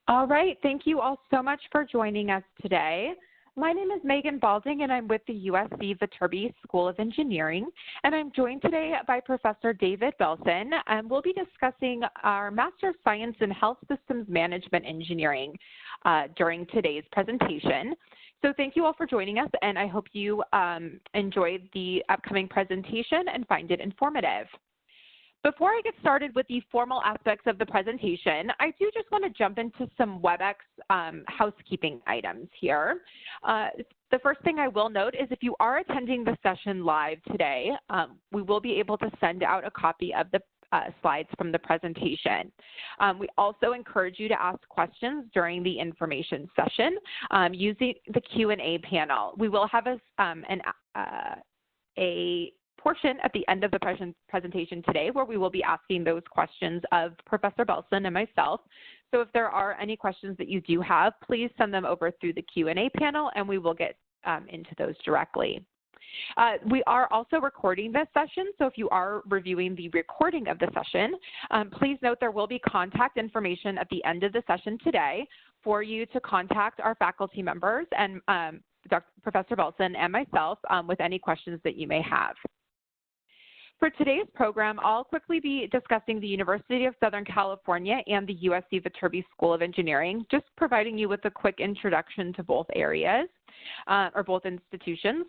All right, thank you all so much for joining us today. My name is Megan Balding, and I'm with the USC Viterbi School of Engineering, and I'm joined today by Professor David Belson, and we'll be discussing our Master of Science in Health Systems Management Engineering during today's presentation. So thank you all for joining us, and I hope you enjoyed the upcoming presentation and find it informative. Before I get started with the formal aspects of the presentation, I do just want to jump into some WebEx housekeeping items here. The first thing I will note is if you are attending the session live today, we will be able to send out a copy of the slides from the presentation. We also encourage you to ask questions during the information session using the Q&A panel. We will have a portion at the end of the presentation today where we will be asking those questions of Professor Belson and myself. So if there are any questions that you do have, please send them over through the Q&A panel and we will get into those directly. We are also recording this session, so if you are reviewing the recording of the session, please note there will be contact information at the end of the session today for you to contact our faculty members and Professor Belson and myself with any questions that you may have. For today's program, I'll quickly be discussing the University of Southern California and the USC Viterbi School of Engineering, just providing you with a quick introduction to both areas or both institutions.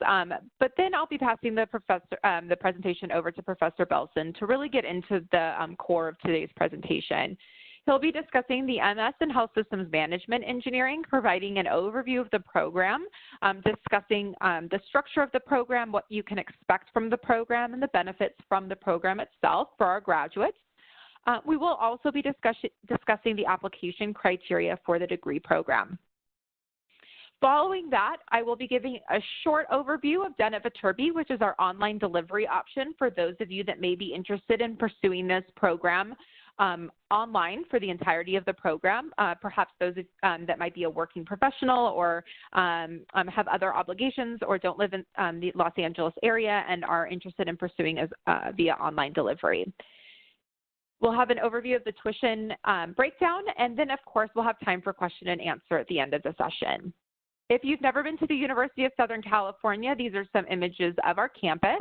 But then I'll be passing the presentation over to Professor Belson to really get into the core of today's presentation. He'll be discussing the MS in Health Systems Management Engineering, providing an overview of the program, discussing the structure of the program, what you can expect from the program, and the benefits from the program itself for our graduates. We will also be discussing the application criteria for the degree program. Following that, I will be giving a short overview of DEN Viterbi, which is our online delivery option for those of you that may be interested in pursuing this program online for the entirety of the program, perhaps those that might be a working professional or have other obligations or don't live in the Los Angeles area and are interested in pursuing as via online delivery. We'll have an overview of the tuition breakdown, and then of course we'll have time for question and answer at the end of the session. If you've never been to the University of Southern California, these are some images of our campus.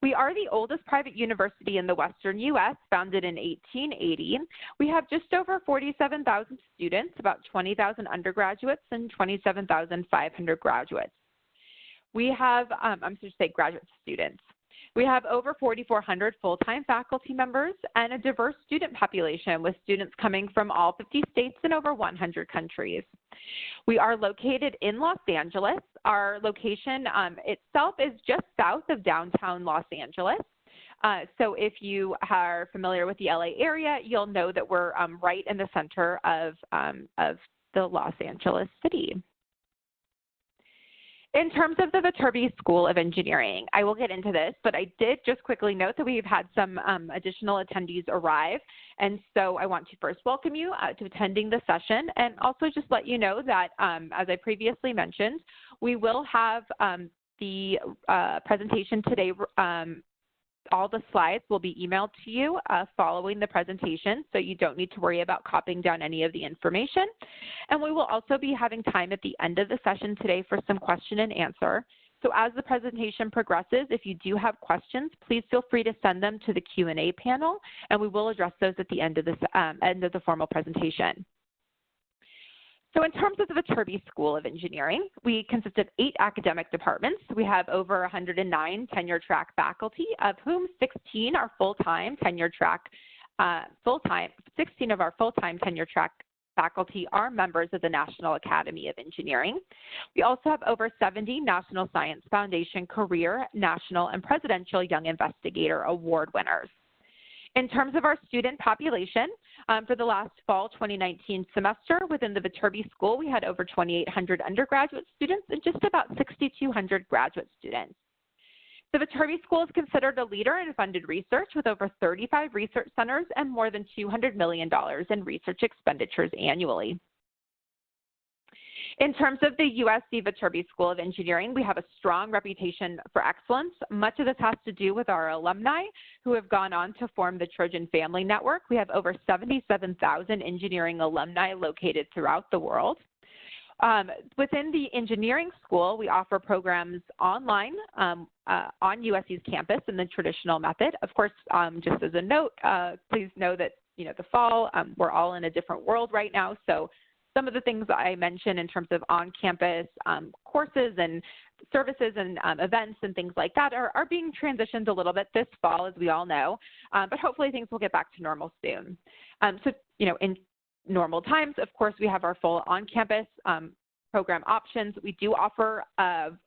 We are the oldest private university in the Western U.S., founded in 1880. We have just over 47,000 students, about 20,000 undergraduates and 27,500 graduates. We have, graduate students. We have over 4,400 full-time faculty members and a diverse student population with students coming from all 50 states and over 100 countries. We are located in Los Angeles. Our location itself is just south of downtown Los Angeles. So if you are familiar with the LA area, you'll know that we're right in the center of the Los Angeles city. In terms of the Viterbi School of Engineering, I will get into this, but I did just quickly note that we've had some additional attendees arrive, and so I want to first welcome you to attending the session and also just let you know that, as I previously mentioned, we will have the presentation today. All the slides will be emailed to you following the presentation, so you don't need to worry about copying down any of the information. And we will also be having time at the end of the session today for some question and answer. So as the presentation progresses, if you do have questions, please feel free to send them to the Q&A panel, and we will address those at the end of the formal presentation. So in terms of the Viterbi School of Engineering, we consist of 8 academic departments. We have over 109 tenure track faculty, of whom 16 are full-time tenure track, 16 of our full-time tenure track faculty are members of the National Academy of Engineering. We also have over 70 National Science Foundation Career, National, and Presidential Young Investigator Award winners. In terms of our student population, for the last fall 2019 semester within the Viterbi School, we had over 2,800 undergraduate students and just about 6,200 graduate students. The Viterbi School is considered a leader in funded research with over 35 research centers and more than $200 million in research expenditures annually. In terms of the USC Viterbi School of Engineering, we have a strong reputation for excellence. Much of this has to do with our alumni who have gone on to form the Trojan Family Network. We have over 77,000 engineering alumni located throughout the world. Within the engineering school, we offer programs online on USC's campus in the traditional method. Of course, just as a note, please know that the fall, we're all in a different world right now, so some of the things I mentioned in terms of on-campus courses and services and events and things like that are being transitioned a little bit this fall, as we all know, but hopefully things will get back to normal soon. So, in normal times, of course, we have our full on-campus program options. We do offer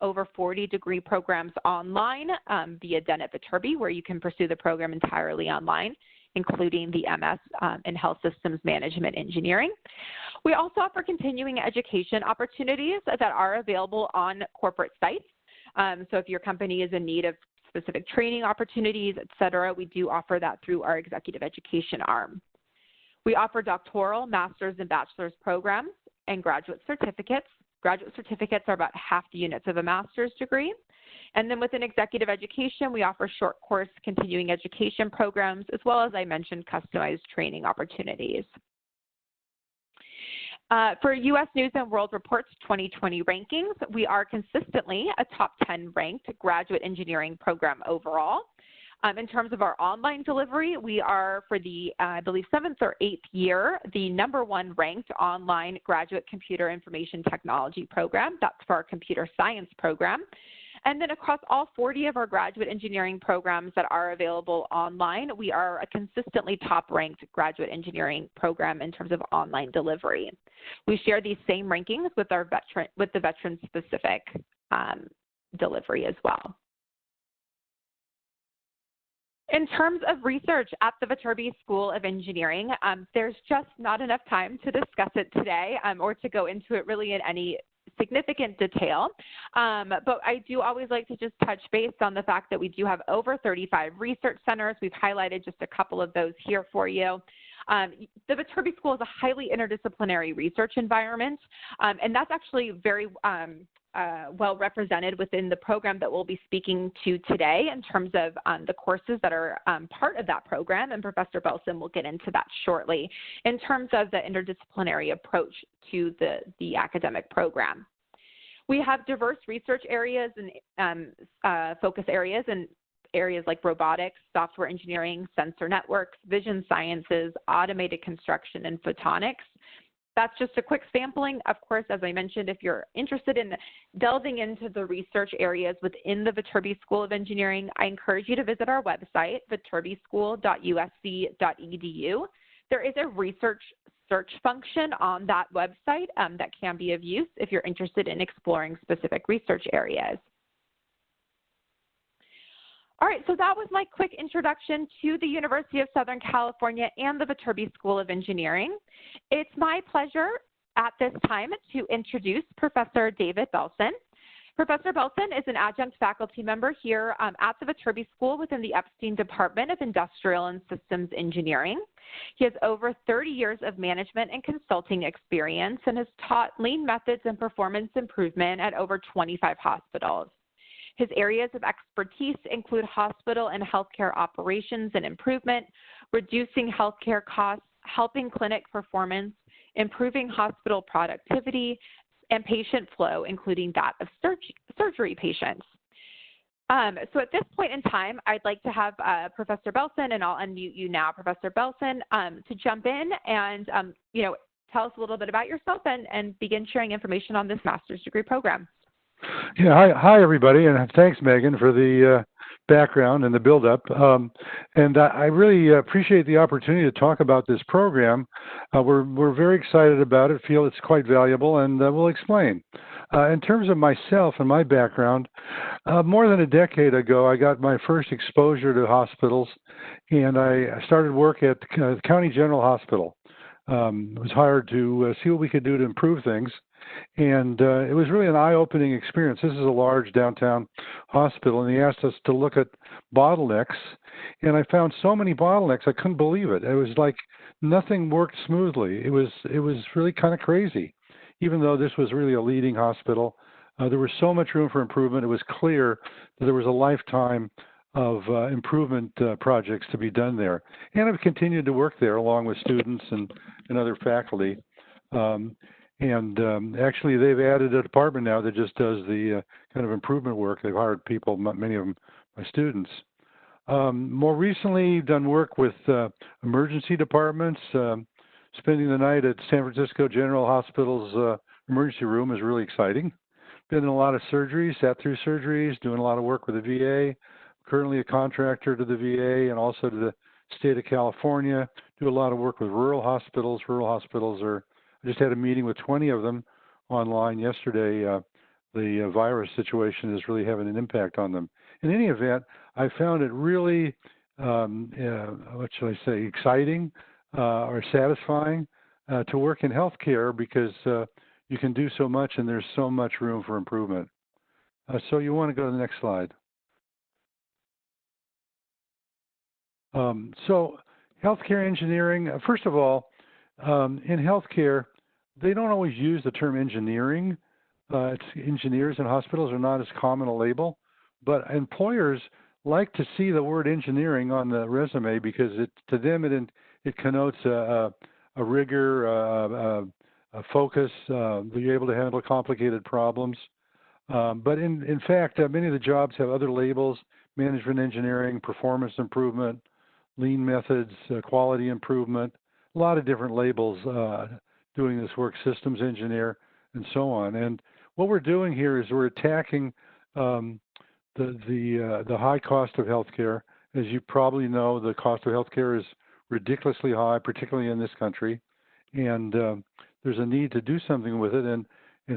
over 40 degree programs online via DEN Viterbi, where you can pursue the program entirely online, including the MS in Health Systems Management Engineering. We also offer continuing education opportunities that are available on corporate sites. So if your company is in need of specific training opportunities, et cetera, we do offer that through our executive education arm. We offer doctoral, master's, and bachelor's programs and graduate certificates. Graduate certificates are about half the units of a master's degree. And then within executive education, we offer short course continuing education programs, as well as I mentioned, customized training opportunities. For U.S. News & World Report's 2020 rankings, we are consistently a top 10 ranked graduate engineering program overall. In terms of our online delivery, we are, for the, I believe, 7th or 8th year, the #1 ranked online graduate computer information technology program. That's for our computer science program. And then across all 40 of our graduate engineering programs that are available online, we are a consistently top-ranked graduate engineering program in terms of online delivery. We share these same rankings with the veteran-specific delivery as well. In terms of research at the Viterbi School of Engineering, there's just not enough time to discuss it today or to go into it really in any significant detail, but I do always like to just touch base on the fact that we do have over 35 research centers. We've highlighted just a couple of those here for you. The Viterbi School is a highly interdisciplinary research environment, and that's actually very well represented within the program that we'll be speaking to today in terms of the courses that are part of that program, and Professor Belson will get into that shortly in terms of the interdisciplinary approach to the academic program. We have diverse research areas and focus areas and areas like robotics, software engineering, sensor networks, vision sciences, automated construction, and photonics. That's just a quick sampling. Of course, as I mentioned, if you're interested in delving into the research areas within the Viterbi School of Engineering, I encourage you to visit our website, viterbischool.usc.edu. There is a research search function on that website that can be of use if you're interested in exploring specific research areas. All right, so that was my quick introduction to the University of Southern California and the Viterbi School of Engineering. It's my pleasure at this time to introduce Professor David Belson. Professor Belson is an adjunct faculty member here at the Viterbi School within the Epstein Department of Industrial and Systems Engineering. He has over 30 years of management and consulting experience and has taught lean methods and performance improvement at over 25 hospitals. His areas of expertise include hospital and healthcare operations and improvement, reducing healthcare costs, helping clinic performance, improving hospital productivity, and patient flow, including that of surgery patients. So at this point in time, I'd like to have Professor Belson, and I'll unmute you now, Professor Belson, to jump in and tell us a little bit about yourself and begin sharing information on this master's degree program. Yeah, hi everybody, and thanks, Megan, for the background and the build-up. And I really appreciate the opportunity to talk about this program. We're very excited about it, feel it's quite valuable, and we'll explain. In terms of myself and my background, more than a decade ago, I got my first exposure to hospitals, and I started work at the County General Hospital. I was hired to see what we could do to improve things. And it was really an eye-opening experience. This is a large downtown hospital, and they asked us to look at bottlenecks. And I found so many bottlenecks, I couldn't believe it. It was like nothing worked smoothly. It was really kind of crazy. even though this was really a leading hospital, there was so much room for improvement. It was clear that there was a lifetime of improvement projects to be done there. And I've continued to work there along with students and other faculty. Actually, they've added a department now that just does the kind of improvement work. They've hired people, many of them my students. More recently, done work with emergency departments. Spending the night at San Francisco General Hospital's emergency room is really exciting. Been in a lot of surgeries, sat through surgeries, doing a lot of work with the VA. Currently a contractor to the VA and also to the state of California. Do a lot of work with rural hospitals. Rural hospitals are, I just had a meeting with 20 of them online yesterday. The virus situation is really having an impact on them. In any event, I found it really, what should I say, exciting or satisfying to work in healthcare because you can do so much and there's so much room for improvement. So you want to go to the next slide. So healthcare engineering, first of all, in healthcare, they don't always use the term engineering. Engineers in hospitals are not as common a label, but employers like to see the word engineering on the resume because to them it connotes a rigor, a focus, you're able to handle complicated problems. But in fact, many of the jobs have other labels: management engineering, performance improvement, lean methods, quality improvement, a lot of different labels doing this work, systems engineer, and so on. And what we're doing here is we're attacking the high cost of healthcare. As you probably know, the cost of healthcare is ridiculously high, particularly in this country, and there's a need to do something with it and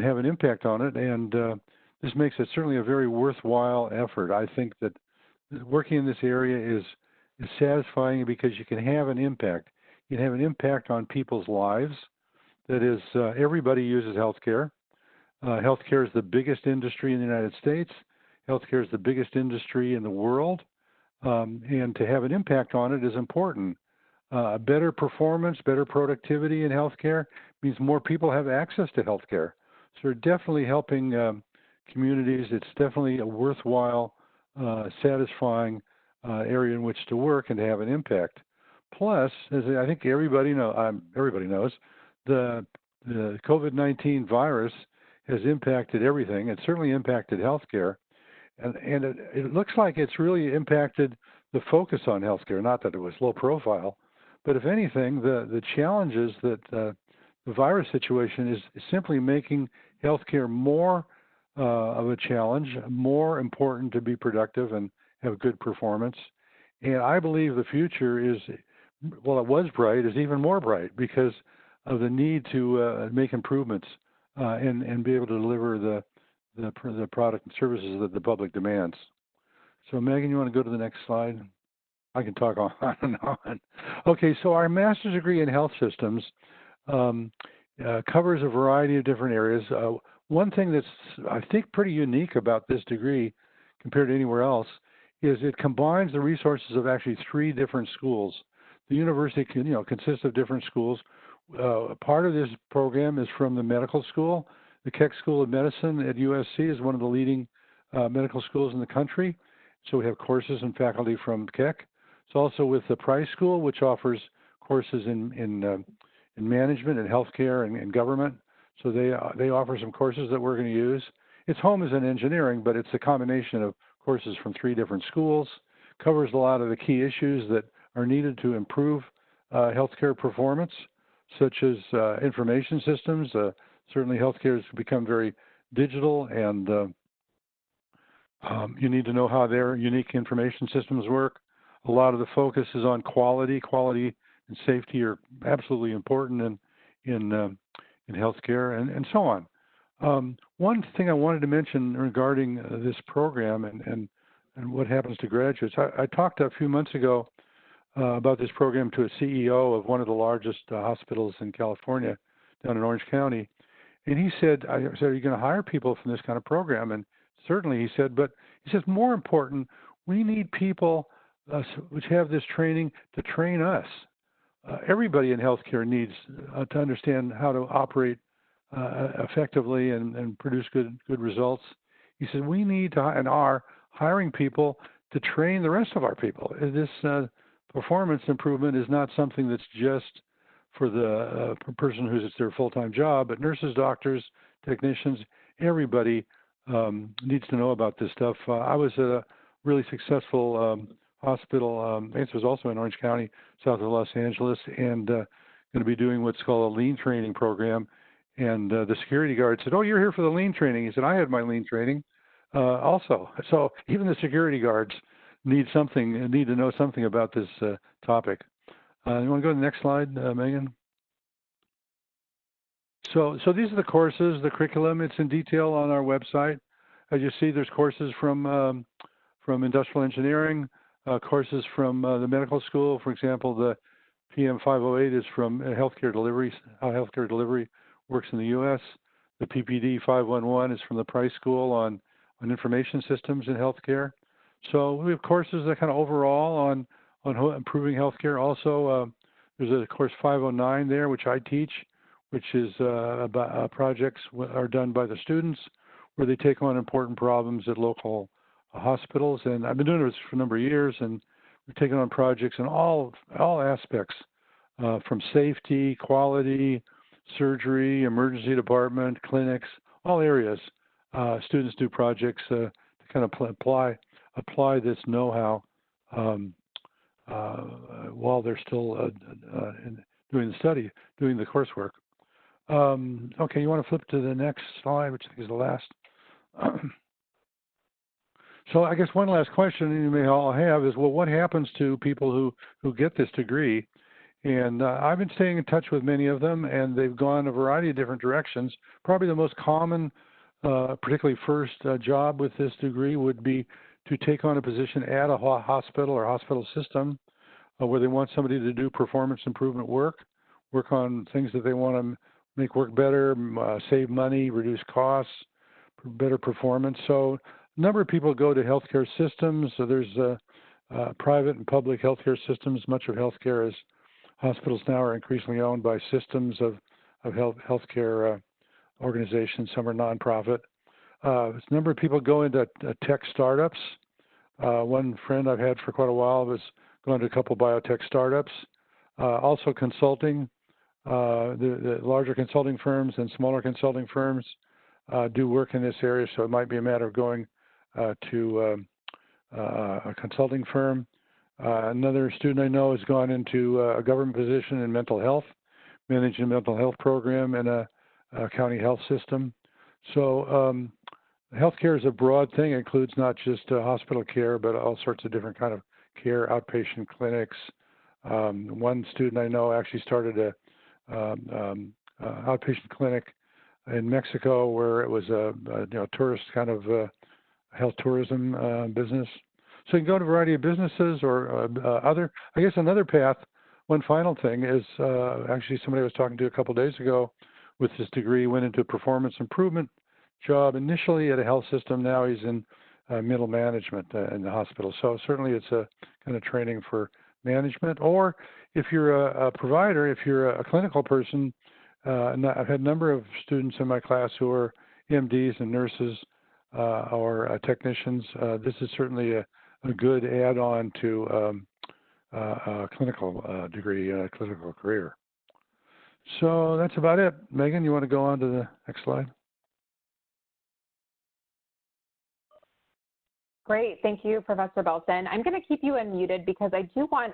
have an impact on it. And this makes it certainly a very worthwhile effort. I think that working in this area is satisfying because you can have an impact. You can have an impact on people's lives. That is, everybody uses healthcare. Healthcare is the biggest industry in the United States. Healthcare is the biggest industry in the world. And to have an impact on it is important. Better performance, better productivity in healthcare means more people have access to healthcare. So we're definitely helping communities. It's definitely a worthwhile, satisfying area in which to work and to have an impact. Plus, as I think everybody knows, the COVID-19 virus has impacted everything. It certainly impacted healthcare, and it looks like it's really impacted the focus on healthcare. Not that it was low profile, but if anything, the challenges that the virus situation is simply making healthcare more of a challenge, more important to be productive and have good performance. And I believe the future is, well, it was bright, is even more bright because of the need to make improvements and be able to deliver the product and services that the public demands. So Megan, you want to go to the next slide? I can talk on and on. Okay, so our master's degree in health systems covers a variety of different areas. One thing that's, I think, pretty unique about this degree compared to anywhere else is it combines the resources of actually 3 different schools. The university consists of different schools. Part of this program is from the medical school. The Keck School of Medicine at USC is one of the leading medical schools in the country. So we have courses and faculty from Keck. It's also with the Price School, which offers courses in management and healthcare and government. So they offer some courses that we're going to use. Its home is in engineering, but it's a combination of courses from 3 different schools. Covers a lot of the key issues that are needed to improve healthcare performance, such as information systems. Certainly healthcare has become very digital, and you need to know how their unique information systems work. A lot of the focus is on quality. Quality and safety are absolutely important in healthcare, and so on. One thing I wanted to mention regarding this program and what happens to graduates, I talked a few months ago about this program to a CEO of one of the largest hospitals in California, down in Orange County, and he said, I said, are you going to hire people from this kind of program? And certainly, he said, but he says, more important, we need people which have this training to train us. Everybody in healthcare needs to understand how to operate effectively and produce good results. He said, we need to and are hiring people to train the rest of our people. This performance improvement is not something that's just for the person who's it's their full-time job, but nurses, doctors, technicians, everybody needs to know about this stuff. I was at a really successful hospital. It was also in Orange County, south of Los Angeles, and going to be doing what's called a lean training program. And the security guard said, "Oh, you're here for the lean training." He said, "I had my lean training also." So even the security guards need to know something about this topic. You want to go to the next slide, Megan? So these are the courses, the curriculum. It's in detail on our website. As you see, there's courses from industrial engineering, courses from the medical school. For example, the PM 508 is from healthcare delivery, how healthcare delivery works in the U.S. The PPD 511 is from the Price School on information systems in healthcare. So we have courses that kind of overall on improving healthcare. Also, there's a course 509 there, which I teach, which is about projects are done by the students where they take on important problems at local hospitals. And I've been doing this for a number of years, and we've taken on projects in all aspects, from safety, quality, surgery, emergency department, clinics, all areas. Students do projects to kind of apply this know-how while they're still doing the study, doing the coursework. Okay, you want to flip to the next slide, which I think is the last. So I guess one last question you may all have is, well, what happens to people who get this degree? And I've been staying in touch with many of them, and they've gone a variety of different directions. Probably the most common, particularly first job with this degree would be to take on a position at a hospital or hospital system where they want somebody to do performance improvement work on things that they want to make work better, save money, reduce costs, better performance. So a number of people go to healthcare systems. So there's private and public healthcare systems. Much of healthcare is hospitals now are increasingly owned by systems of healthcare organizations. Some are nonprofit. A number of people go into tech startups. One friend I've had for quite a while was going to a couple biotech startups. Also consulting. The larger consulting firms and smaller consulting firms do work in this area, so it might be a matter of going to a consulting firm. Another student I know has gone into a government position in mental health, managing a mental health program in a county health system. So healthcare is a broad thing. It includes not just hospital care, but all sorts of different kind of care, outpatient clinics. One student I know actually started a outpatient clinic in Mexico where it was a tourist kind of health tourism business. So you can go to a variety of businesses or other. I guess another path. One final thing is actually somebody I was talking to a couple of days ago with this degree went into a performance improvement job initially at a health system. Now he's in middle management in the hospital. So certainly it's a kind of training for management. Or if you're a provider, if you're a clinical person, I've had a number of students in my class who are MDs and nurses or technicians. This is certainly a good add-on to a clinical degree, clinical career. So that's about it. Megan, you want to go on to the next slide? Great. Thank you, Professor Belson. I'm going to keep you unmuted because I do want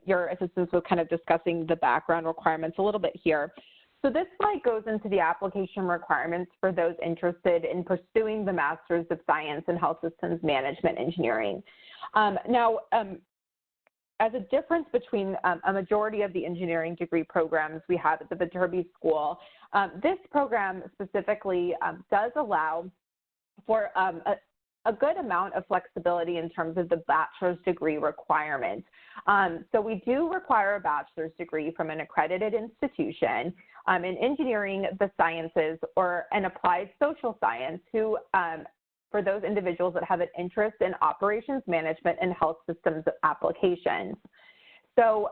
your assistance with kind of discussing the background requirements a little bit here. So this slide goes into the application requirements for those interested in pursuing the Master's of Science in Health Systems Management Engineering. As a difference between a majority of the engineering degree programs we have at the Viterbi School, this program specifically does allow for a good amount of flexibility in terms of the bachelor's degree requirement. So we do require a bachelor's degree from an accredited institution in engineering, the sciences, or an applied social science who, for those individuals that have an interest in operations management and health systems applications. So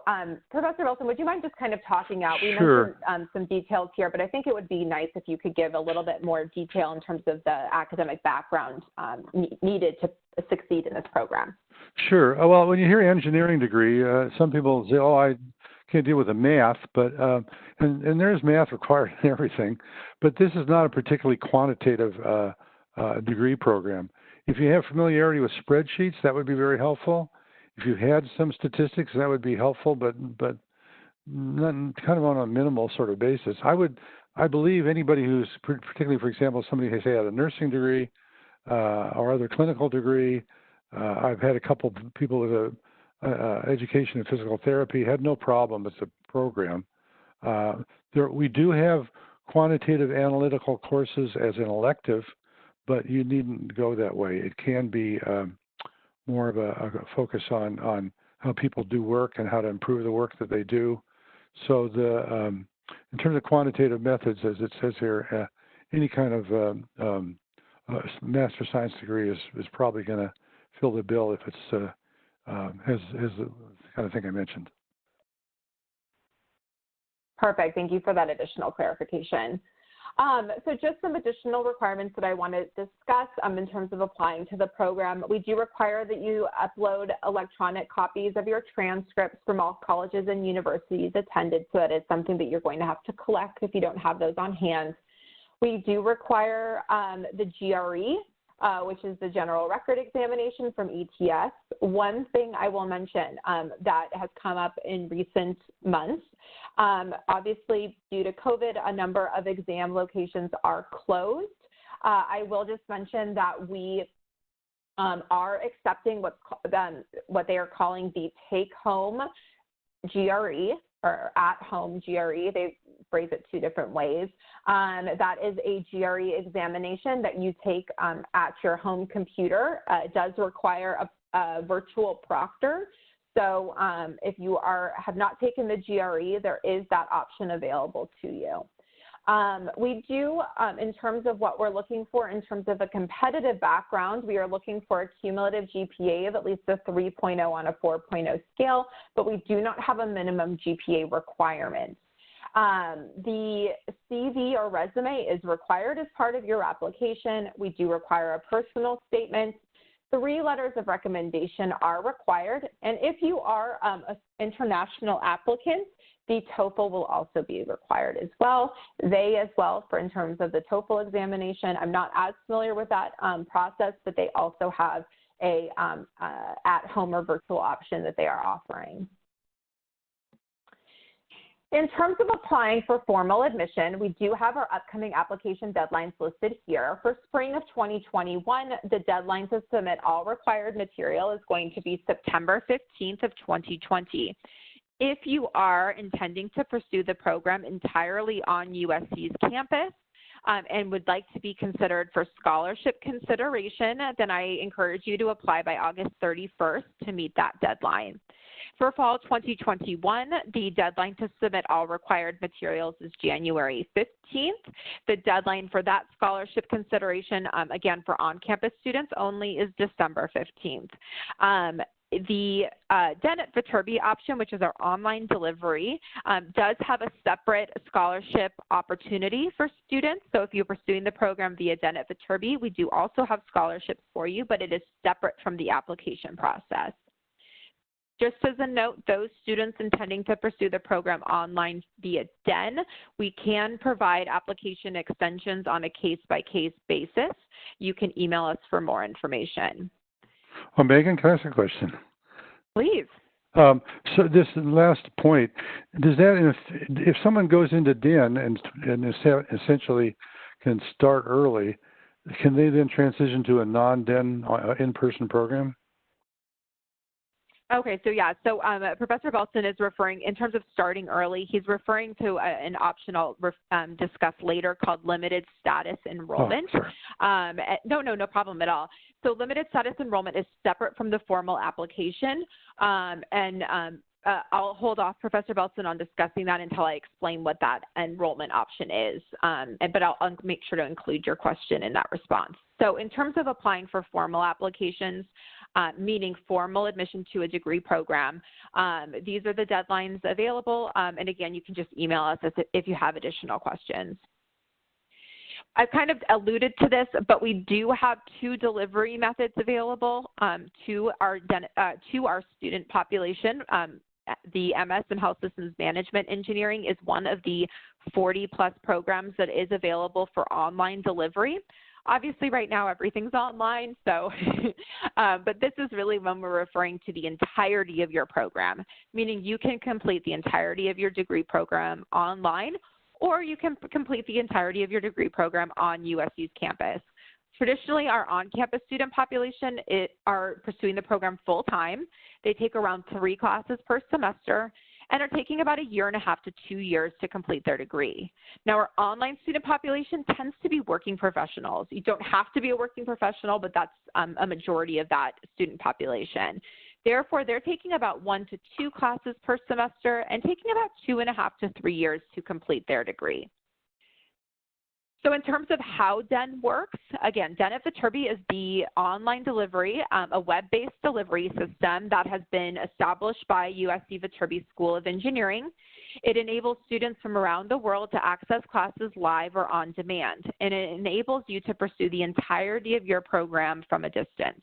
Professor Belson, would you mind just kind of talking out? We Sure. mentioned some details here, but I think it would be nice if you could give a little bit more detail in terms of the academic background needed to succeed in this program. Sure. Well, when you hear engineering degree, some people say, "Oh, I can't deal with the math," but and there is math required in everything, but this is not a particularly quantitative degree program. If you have familiarity with spreadsheets, that would be very helpful. If you had some statistics, that would be helpful, but not, kind of on a minimal sort of basis. I believe anybody who's particularly, for example, somebody who say had a nursing degree or other clinical degree. I've had a couple of people with a education in physical therapy had no problem with the program. We do have quantitative analytical courses as an elective, but you needn't go that way. It can be more of a focus on how people do work and how to improve the work that they do. So in terms of quantitative methods, as it says here, any kind of master science degree is probably going to fill the bill if it's has the kind of thing I mentioned. Perfect. Thank you for that additional clarification. So just some additional requirements that I want to discuss in terms of applying to the program. We do require that you upload electronic copies of your transcripts from all colleges and universities attended, so that it's something that you're going to have to collect if you don't have those on hand. We do require the GRE, which is the General Record Examination from ETS. One thing I will mention that has come up in recent months, obviously due to COVID, a number of exam locations are closed. I will just mention that we are accepting what they are calling the take-home GRE, or at-home GRE. They phrase it two different ways. That is a GRE examination that you take at your home computer. It does require a virtual proctor. So if you have not taken the GRE, there is that option available to you. We do, in terms of what we're looking for, in terms of a competitive background, we are looking for a cumulative GPA of at least a 3.0 on a 4.0 scale, but we do not have a minimum GPA requirement. The CV or resume is required as part of your application. We do require a personal statement. 3 letters of recommendation are required. And if you are an international applicant, the TOEFL will also be required as well. They as well, in terms of the TOEFL examination, I'm not as familiar with that process, but they also have a at-home or virtual option that they are offering. In terms of applying for formal admission, we do have our upcoming application deadlines listed here. For spring of 2021, the deadline to submit all required material is going to be September 15th of 2020. If you are intending to pursue the program entirely on USC's campus and would like to be considered for scholarship consideration, then I encourage you to apply by August 31st to meet that deadline. For fall 2021, the deadline to submit all required materials is January 15th. The deadline for that scholarship consideration, again, for on-campus students only, is December 15th. The DEN Viterbi option, which is our online delivery, does have a separate scholarship opportunity for students. So if you're pursuing the program via DEN Viterbi, we do also have scholarships for you, but it is separate from the application process. Just as a note, those students intending to pursue the program online via DEN, we can provide application extensions on a case-by-case basis. You can email us for more information. Well, Megan, can I ask a question? Please. So this last point, does that, if someone goes into DEN and essentially can start early, can they then transition to a non-DEN in-person program? Okay, so yeah, so Professor Belson is referring, in terms of starting early, he's referring to an option I'll discuss later called limited status enrollment. Oh, no problem at all. So limited status enrollment is separate from the formal application, and I'll hold off, Professor Belson, on discussing that until I explain what that enrollment option is, but I'll make sure to include your question in that response. So in terms of applying for formal applications, meaning formal admission to a degree program, these are the deadlines available, and again, you can just email us if you have additional questions. I've kind of alluded to this, but we do have 2 delivery methods available to our student population. The MS in Health Systems Management Engineering is one of the 40+ programs that is available for online delivery. Obviously, right now, everything's online, so, but this is really when we're referring to the entirety of your program, meaning you can complete the entirety of your degree program online, or you can complete the entirety of your degree program on USU's campus. Traditionally, our on-campus student population are pursuing the program full-time. They take around 3 classes per semester and are taking about 1.5 to 2 years to complete their degree. Now, our online student population tends to be working professionals. You don't have to be a working professional, but that's a majority of that student population. Therefore, they're taking about 1 to 2 classes per semester and taking about 2.5 to 3 years to complete their degree. So in terms of how DEN works, again, DEN Viterbi is the online delivery, a web-based delivery system that has been established by USC Viterbi School of Engineering. It enables students from around the world to access classes live or on demand, and it enables you to pursue the entirety of your program from a distance.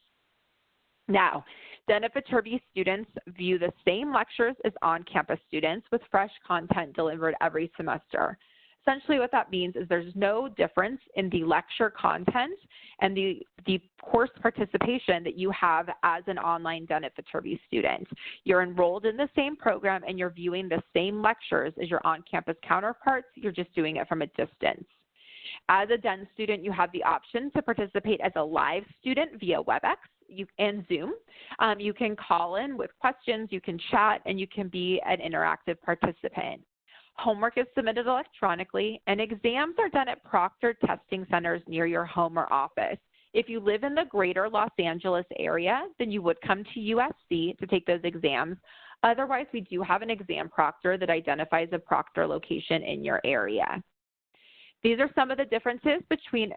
Now, DEN Viterbi students view the same lectures as on-campus students with fresh content delivered every semester. Essentially what that means is there's no difference in the lecture content and the course participation that you have as an online DEN Viterbi student. You're enrolled in the same program and you're viewing the same lectures as your on-campus counterparts. You're just doing it from a distance. As a DEN student, you have the option to participate as a live student via WebEx and Zoom. You can call in with questions, you can chat, and you can be an interactive participant. Homework is submitted electronically, and exams are done at proctored testing centers near your home or office. If you live in the greater Los Angeles area, then you would come to USC to take those exams. Otherwise, we do have an exam proctor that identifies a proctor location in your area. These are some of the differences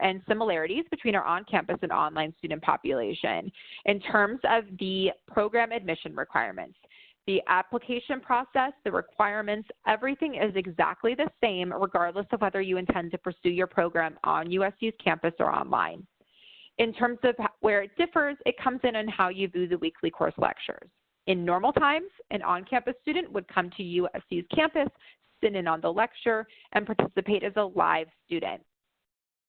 and similarities between our on-campus and online student population in terms of the program admission requirements. The application process, the requirements, everything is exactly the same regardless of whether you intend to pursue your program on USU's campus or online. In terms of where it differs, it comes in on how you view the weekly course lectures. In normal times, an on-campus student would come to USU's campus, sit in on the lecture, and participate as a live student.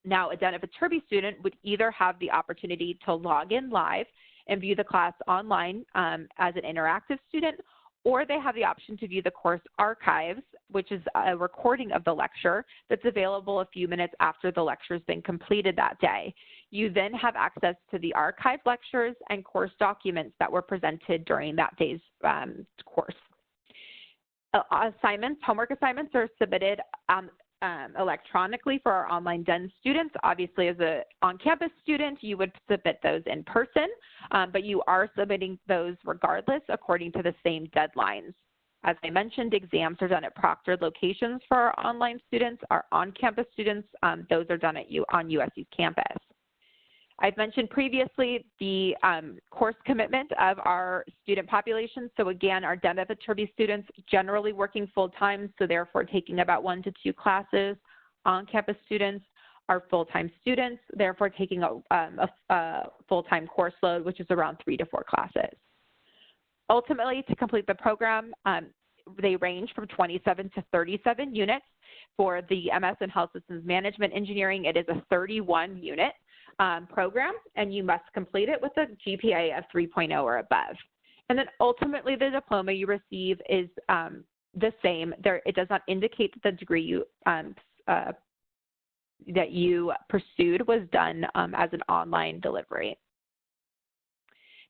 Now, a DEN Viterbi student would either have the opportunity to log in live and view the class online as an interactive student, or they have the option to view the course archives, which is a recording of the lecture that's available a few minutes after the lecture has been completed that day. You then have access to the archived lectures and course documents that were presented during that day's course. Homework assignments are submitted electronically for our online DEN students. Obviously, as an on-campus student, you would submit those in person, but you are submitting those regardless according to the same deadlines. As I mentioned, exams are done at proctored locations for our online students. Our on-campus students, those are done on USC's campus. I've mentioned previously the course commitment of our student population. So again, our DEN Viterbi students generally working full-time, so therefore taking about 1 to 2 classes. On-campus students are full-time students, therefore taking a full-time course load, which is around 3 to 4 classes. Ultimately, to complete the program, they range from 27 to 37 units. For the MS in Health Systems Management Engineering, it is a 31-unit program, and you must complete it with a GPA of 3.0 or above. And then ultimately, the diploma you receive is the same. It does not indicate that the degree that you pursued was done as an online delivery.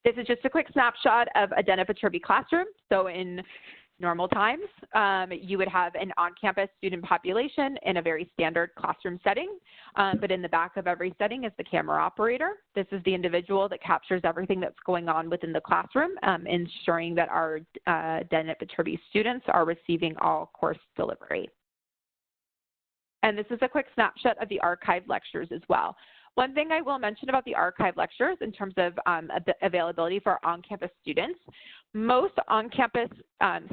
This is just a quick snapshot of a DEN Viterbi classroom. So in normal times, you would have an on-campus student population in a very standard classroom setting, but in the back of every setting is the camera operator. This is the individual that captures everything that's going on within the classroom, ensuring that our DEN Viterbi students are receiving all course delivery. And this is a quick snapshot of the archived lectures as well. One thing I will mention about the archived lectures in terms of availability for on-campus students, most on-campus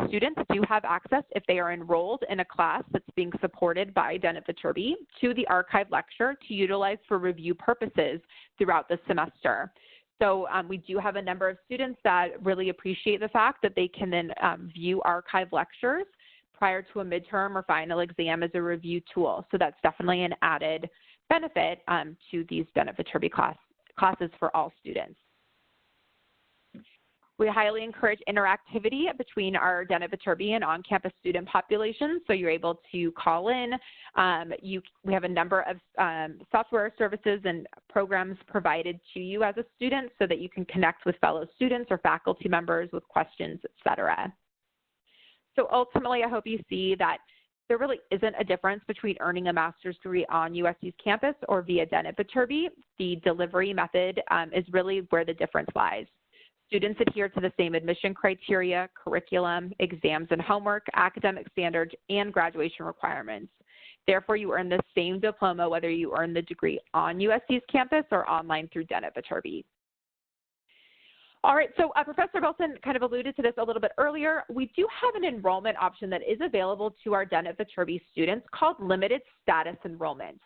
students do have access, if they are enrolled in a class that's being supported by DEN Viterbi, to the archived lecture to utilize for review purposes throughout the semester. So we do have a number of students that really appreciate the fact that they can then view archived lectures prior to a midterm or final exam as a review tool. So that's definitely an added benefit to these DEN Viterbi classes for all students. We highly encourage interactivity between our DEN Viterbi and on-campus student populations, so you're able to call in. We have a number of software services and programs provided to you as a student so that you can connect with fellow students or faculty members with questions, et cetera. So ultimately, I hope you see that there really isn't a difference between earning a master's degree on USC's campus or via DEN Viterbi. The delivery method is really where the difference lies. Students adhere to the same admission criteria, curriculum, exams and homework, academic standards, and graduation requirements. Therefore, you earn the same diploma whether you earn the degree on USC's campus or online through DEN Viterbi. All right, so Professor Belson kind of alluded to this a little bit earlier. We do have an enrollment option that is available to our DEN Viterbi students called limited status enrollment.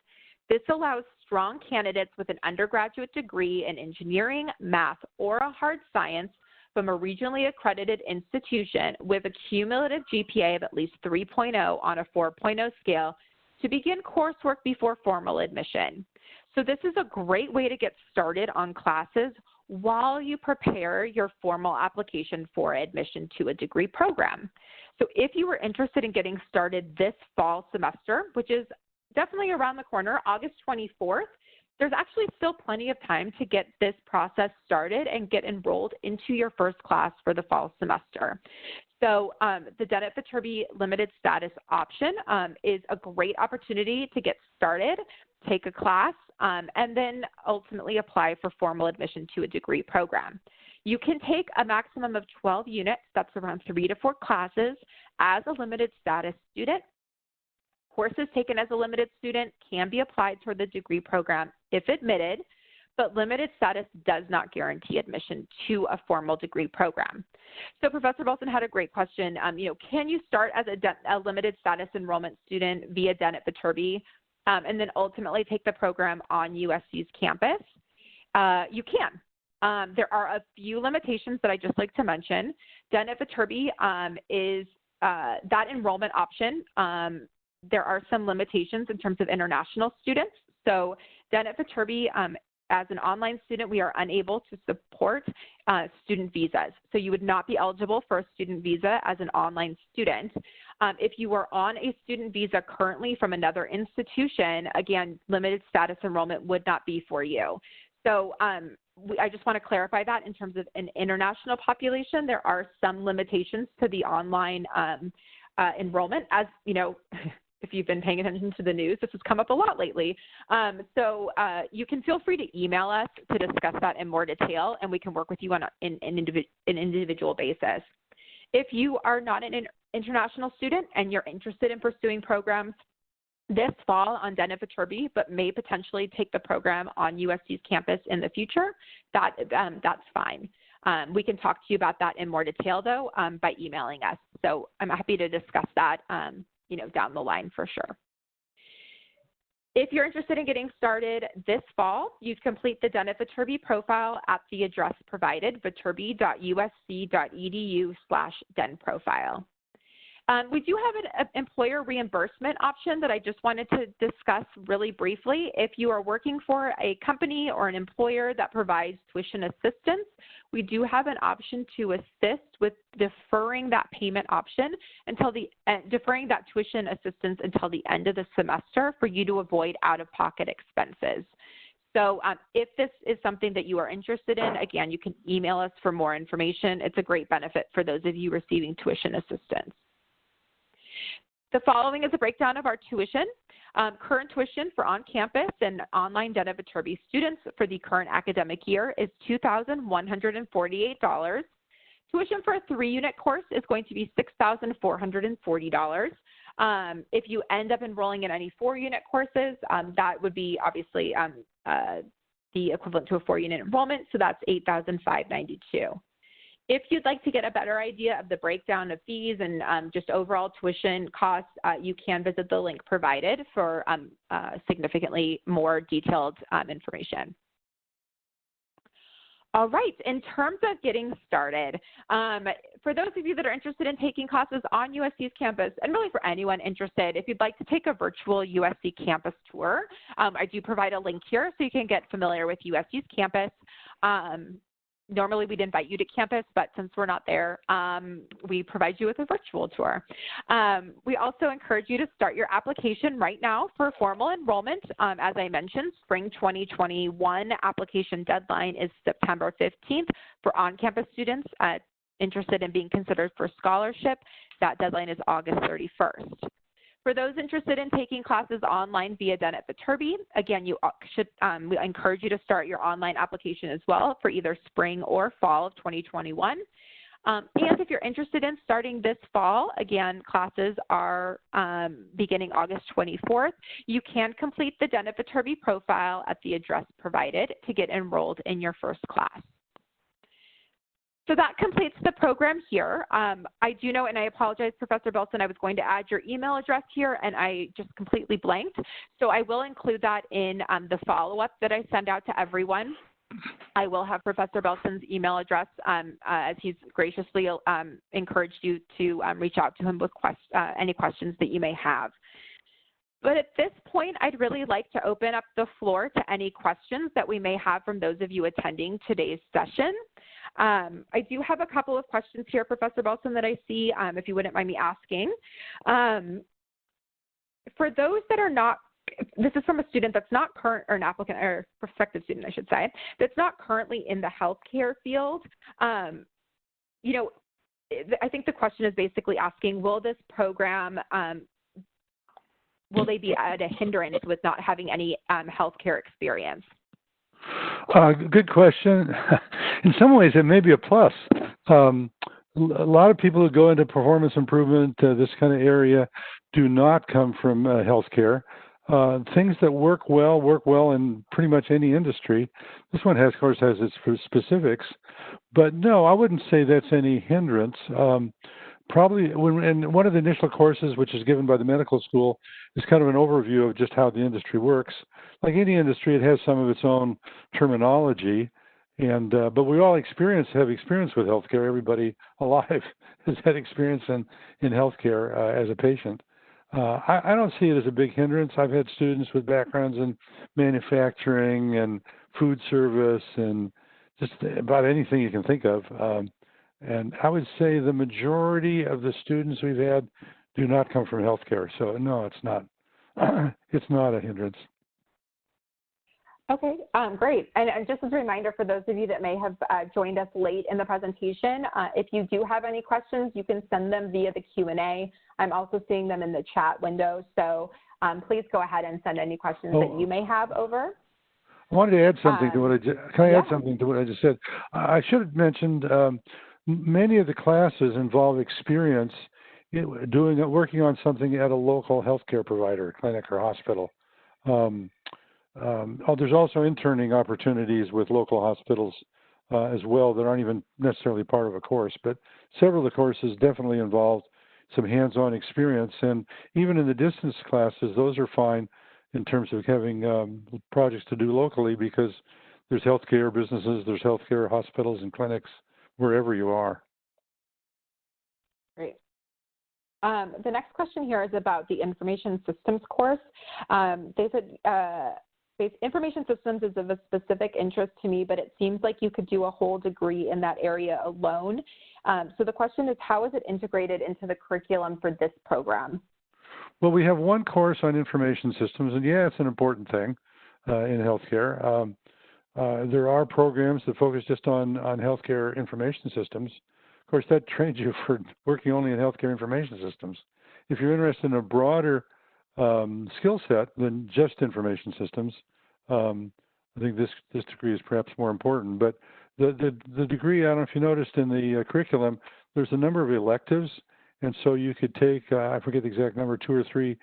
This allows strong candidates with an undergraduate degree in engineering, math, or a hard science from a regionally accredited institution with a cumulative GPA of at least 3.0 on a 4.0 scale to begin coursework before formal admission. So this is a great way to get started on classes while you prepare your formal application for admission to a degree program. So if you were interested in getting started this fall semester, which is definitely around the corner, August 24th, there's actually still plenty of time to get this process started and get enrolled into your first class for the fall semester. So the DEN Viterbi limited status option is a great opportunity to get started, take a class, and then ultimately apply for formal admission to a degree program. You can take a maximum of 12 units, that's around 3 to 4 classes, as a limited status student. Courses taken as a limited student can be applied toward the degree program if admitted, but limited status does not guarantee admission to a formal degree program. So Professor Belson had a great question. Can you start as a limited status enrollment student via DEN Viterbi and then ultimately take the program on USC's campus? You can. There are a few limitations that I'd just like to mention. DEN Viterbi is that enrollment option. There are some limitations in terms of international students. So DEN Viterbi, as an online student, we are unable to support student visas. So you would not be eligible for a student visa as an online student. If you are on a student visa currently from another institution, again, limited status enrollment would not be for you. So I just want to clarify that in terms of an international population, there are some limitations to the online enrollment. As you know, if you've been paying attention to the news, this has come up a lot lately. So you can feel free to email us to discuss that in more detail, and we can work with you on an individual basis. If you are not an international student and you're interested in pursuing programs this fall on DEN Viterbi, but may potentially take the program on USC's campus in the future, that's fine. We can talk to you about that in more detail, though, by emailing us. So I'm happy to discuss that down the line for sure. If you're interested in getting started this fall, you complete the DEN Viterbi profile at the address provided, viterbi.usc.edu/DEN profile. We do have an employer reimbursement option that I just wanted to discuss really briefly. If you are working for a company or an employer that provides tuition assistance, we do have an option to assist with deferring that payment option until deferring that tuition assistance until the end of the semester for you to avoid out-of-pocket expenses. So if this is something that you are interested in, again, you can email us for more information. It's a great benefit for those of you receiving tuition assistance. The following is a breakdown of our tuition. Current tuition for on-campus and online DEN Viterbi students for the current academic year is $2,148. Tuition for a 3-unit course is going to be $6,440. If you end up enrolling in any 4-unit courses, that would be obviously the equivalent to a 4-unit enrollment, so that's $8,592. If you'd like to get a better idea of the breakdown of fees and just overall tuition costs, you can visit the link provided for significantly more detailed information. All right, in terms of getting started, for those of you that are interested in taking classes on USC's campus, and really for anyone interested, if you'd like to take a virtual USC campus tour, I do provide a link here so you can get familiar with USC's campus. Normally we'd invite you to campus, but since we're not there, we provide you with a virtual tour. We also encourage you to start your application right now for formal enrollment. As I mentioned, spring 2021 application deadline is September 15th for on-campus students interested in being considered for scholarship. That deadline is August 31st. For those interested in taking classes online via DEN Viterbi, again, we encourage you to start your online application as well for either spring or fall of 2021. And if you're interested in starting this fall, again, classes are beginning August 24th. You can complete the DEN Viterbi profile at the address provided to get enrolled in your first class. So that completes the program here. I do know, and I apologize, Professor Belson, I was going to add your email address here, and I just completely blanked. So I will include that in the follow-up that I send out to everyone. I will have Professor Belson's email address as he's graciously encouraged you to reach out to him with any questions that you may have. But at this point, I'd really like to open up the floor to any questions that we may have from those of you attending today's session. I do have a couple of questions here, Professor Belson, that I see, if you wouldn't mind me asking. For those that are not, this is from a student that's not current, or an applicant, or prospective student, I should say, that's not currently in the healthcare field. You know, I think the question is basically asking, will this program, will they be at a hindrance with not having any healthcare experience? Good question. In some ways, it may be a plus. A lot of people who go into performance improvement, this kind of area, do not come from healthcare. Things that work well in pretty much any industry. This one, of course, has its specifics. But no, I wouldn't say that's any hindrance. Probably in one of the initial courses, which is given by the medical school, is kind of an overview of just how the industry works. Like any industry, it has some of its own terminology, and but we all have experience with healthcare. Everybody alive has had experience in healthcare as a patient. I don't see it as a big hindrance. I've had students with backgrounds in manufacturing and food service and just about anything you can think of. And I would say the majority of the students we've had do not come from healthcare. So no, it's not. It's not a hindrance. Okay, great. And just as a reminder for those of you that may have joined us late in the presentation, if you do have any questions, you can send them via the Q&A. I'm also seeing them in the chat window. So please go ahead and send any questions that you may have over. I wanted to add something to what I just, can I add something to what I just said? I should have mentioned many of the classes involve experience working on something at a local healthcare provider, clinic or hospital. There's also interning opportunities with local hospitals as well that aren't even necessarily part of a course, but several of the courses definitely involved some hands-on experience, and even in the distance classes, those are fine in terms of having projects to do locally because there's healthcare businesses, there's healthcare hospitals and clinics wherever you are. Great. The next question here is about the information systems course. They said information systems is of a specific interest to me, but it seems like you could do a whole degree in that area alone. So the question is, how is it integrated into the curriculum for this program? Well, we have one course on information systems, and yeah, it's an important thing. in healthcare. There are programs that focus just on healthcare information systems. Of course, that trains you for working only in healthcare information systems. If you're interested in a broader skill set than just information systems, I think this degree is perhaps more important. But the degree, I don't know if you noticed in the curriculum, there's a number of electives, and so you could take, I forget the exact number, 2 or 3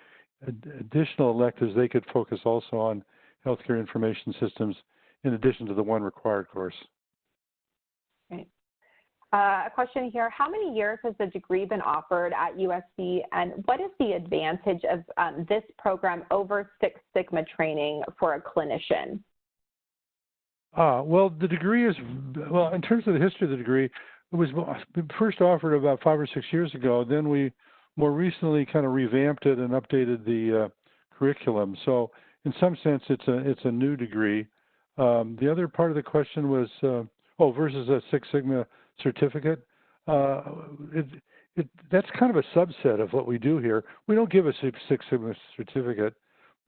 additional electives. They could focus also on healthcare information systems in addition to the one required course. Right. A question here, how many years has the degree been offered at USC, and what is the advantage of this program over Six Sigma training for a clinician? Well, the degree is, well, in terms of the history of the degree, it was first offered about 5 or 6 years ago. Then we more recently kind of revamped it and updated the curriculum. So in some sense, it's a new degree. The other part of the question was, versus a Six Sigma certificate. That's kind of a subset of what we do here. We don't give a Six Sigma certificate,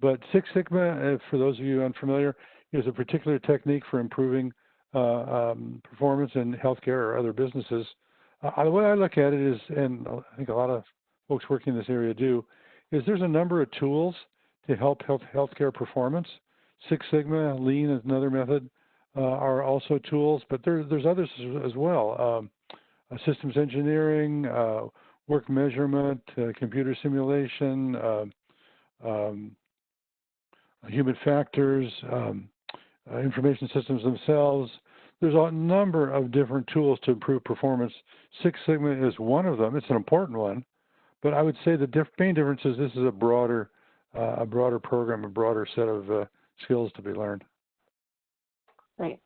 but Six Sigma, for those of you unfamiliar, is a particular technique for improving performance in healthcare or other businesses. The way I look at it is, and I think a lot of folks working in this area do, is there's a number of tools to help healthcare performance. Six Sigma, Lean is another method, are also tools, but there's others as well. Systems engineering, work measurement, computer simulation, human factors, information systems themselves. There's a number of different tools to improve performance. Six Sigma is one of them. It's an important one, but I would say the main difference is this is a broader program, a broader set of skills to be learned. Right.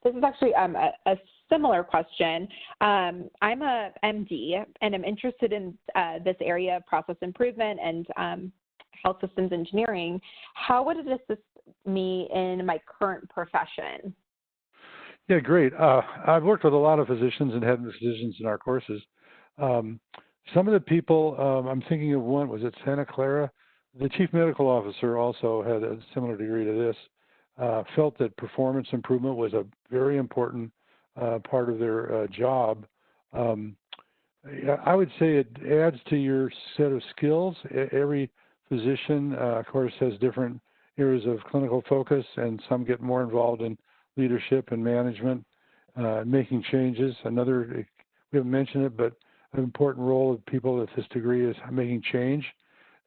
This is actually a similar question. I'm a MD, and I'm interested in this area of process improvement and health systems engineering. How would it assist me in my current profession? Yeah, great. I've worked with a lot of physicians and had physicians in our courses. Some of the people, I'm thinking of one, was it Santa Clara? The chief medical officer also had a similar degree to this, felt that performance improvement was a very important part of their job. I would say it adds to your set of skills. Every physician, of course, has different areas of clinical focus, and some get more involved in leadership and management, making changes. Another, we haven't mentioned it, but an important role of people with this degree is making change.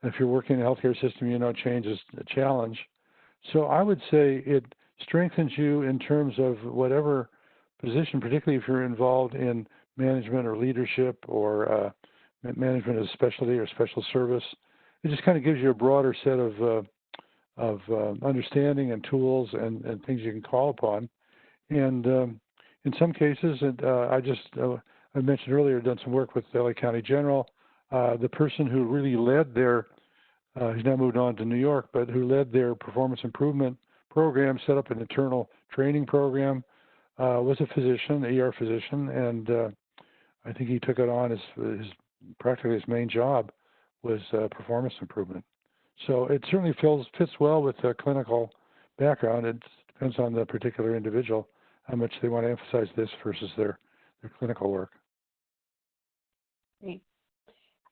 If you're working in a healthcare system, you know change is a challenge. So I would say it strengthens you in terms of whatever position, particularly if you're involved in management or leadership or management of specialty or special service. It just kind of gives you a broader set of understanding and tools and things you can call upon. And in some cases, I mentioned earlier, done some work with LA County General. The person who really led their, he's now moved on to New York, but who led their performance improvement program, set up an internal training program, was a physician, ER physician, and I think he took it on as practically his main job was performance improvement. So it certainly fits well with the clinical background. It depends on the particular individual how much they want to emphasize this versus their clinical work. Great.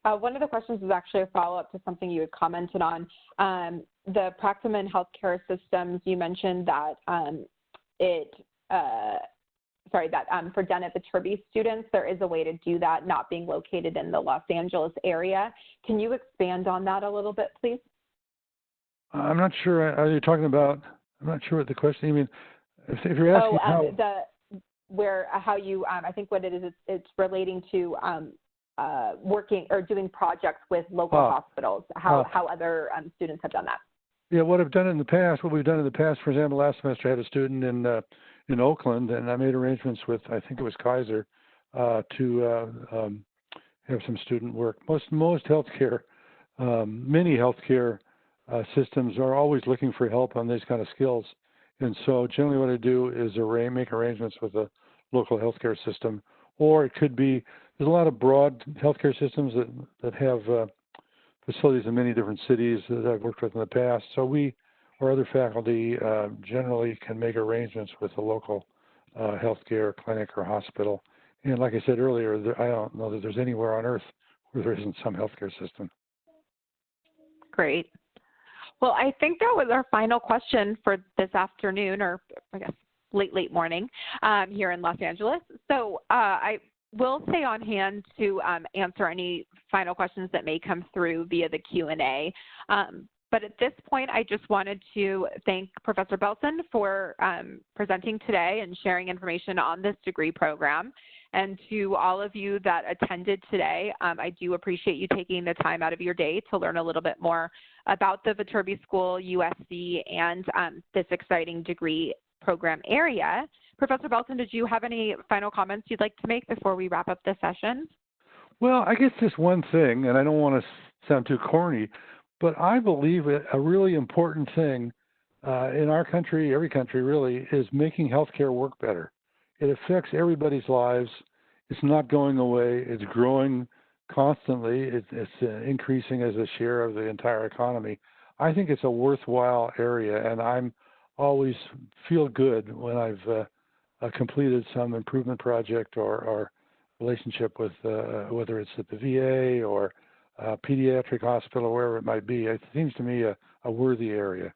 One of the questions is actually a follow-up to something you had commented on. The Practiman Healthcare Systems, you mentioned that for DEN Viterbi students, there is a way to do that not being located in the Los Angeles area. Can you expand on that a little bit, please? I'm not sure. Are you talking about, I'm not sure what the question, you mean, if you're asking I think what it is, it's relating to working or doing projects with local hospitals, how other students have done that. Yeah, what we've done in the past, for example, last semester I had a student in Oakland, and I made arrangements with, I think it was Kaiser, to have some student work. Most healthcare, many healthcare systems are always looking for help on these kind of skills. And so generally what I do is make arrangements with a local healthcare system, or it could be, there's a lot of broad healthcare systems that have facilities in many different cities that I've worked with in the past. So we or other faculty generally can make arrangements with a local healthcare clinic or hospital. And like I said earlier, I don't know that there's anywhere on earth where there isn't some healthcare system. Great. Well, I think that was our final question for this afternoon, or I guess late morning here in Los Angeles. So I will stay on hand to answer any final questions that may come through via the Q&A. But at this point, I just wanted to thank Professor Belson for presenting today and sharing information on this degree program. And to all of you that attended today, I do appreciate you taking the time out of your day to learn a little bit more about the Viterbi School, USC, and this exciting degree program area. Professor Belson, did you have any final comments you'd like to make before we wrap up this session? Well, I guess just one thing, and I don't want to sound too corny, but I believe a really important thing in our country, every country really, is making healthcare work better. It affects everybody's lives. It's not going away. It's growing constantly. It's increasing as a share of the entire economy. I think it's a worthwhile area, and I'm always feel good when I've completed some improvement project or relationship with whether it's at the VA or pediatric hospital, wherever it might be. It seems to me a worthy area.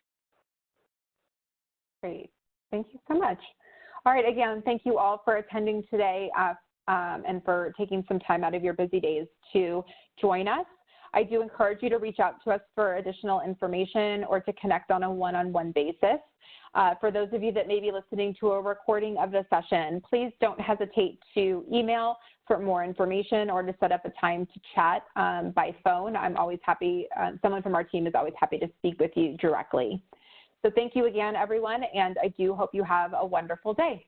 Great. Thank you so much. All right, again, thank you all for attending today and for taking some time out of your busy days to join us. I do encourage you to reach out to us for additional information or to connect on a one-on-one basis. For those of you that may be listening to a recording of the session, please don't hesitate to email for more information or to set up a time to chat by phone. I'm always happy, someone from our team is always happy to speak with you directly. So thank you again, everyone, and I do hope you have a wonderful day.